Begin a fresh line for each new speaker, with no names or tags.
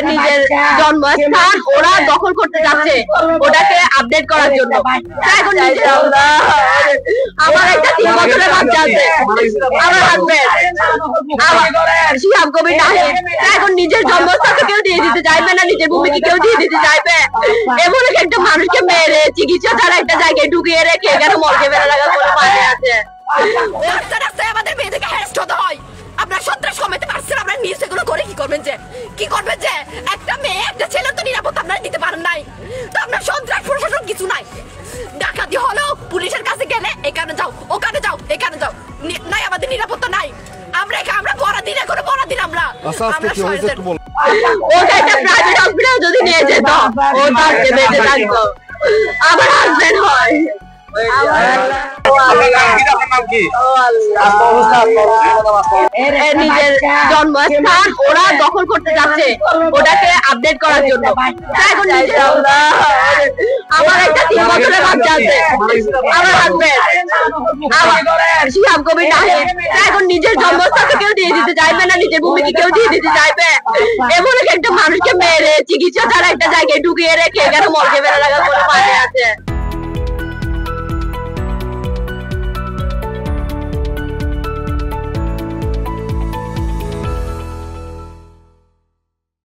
নিজের জন্মস্থান ওরা দখল করতে যাচ্ছে, ওটাকে আপডেট করার জন্য। এখন আমার একটা 3 বছরের বাচ্চা আছে, আমার হাজবেন্ড শিহাব কবির নাহিদ, এখন নিজের জন্মস্থানকে কেউ দিয়ে দিতে চাইবে না, নিজের ভূমিকে কেউ দিয়ে দিতে চাইবে। এমন একটা মানুষকে মেরে চিকিৎসা ছাড়া একটা জায়গায় ঢুকিয়ে রেখে এখানে মর্গে বেড়া লাগা করে পালিয়ে আছে।
আমাদের মেয়েদেরকে হ্যারাস্ট হতে হয়। আপনারা সন্ত্রাস কমাতে পারছেন, আমরা নিউজ এগুলো করে কি করবেন যে একটা মেয়ে একটা ছেলে তো নিরাপত্তা আপনারা দিতে পারেন নাই, তো আপনার সন্ত্রাস প্রশাসন কিছু নাই। ডাকাতি হলো পুলিশের কাছে গেলে এখানে যাও ওখানে যাও এখানে যাও, নাই আমাদের নিরাপত্তা নাই। আমরা পরাধীন করে পরাধীন আমরা
ওটা একটা প্রাইভেট হসপিটাল যদি নিয়ে যেত ও তাকে বেঁচে থাকতো। আমার হাজবেন্ড হয় নিজের জন্মস্থান ওরা দখল করতে যাচ্ছে, ওটাকে আপডেট করার জন্য। এখন আমার একটা 3 বছরের বাচ্চা আছে, আমার হাজবেন্ড শিহাব কবির নাহিদ, এখন নিজের জন্মস্থানকে কেউ দিয়ে দিতে চাইবে না, নিজের ভূমিকে কেউ দিয়ে দিতে চাইবে। এমন একটা মানুষকে মেরে চিকিৎসা ছাড়া একটা জায়গায় ঢুকিয়ে রেখে এখানে মর্গে বেড়া লাগা করে পালিয়ে আছে।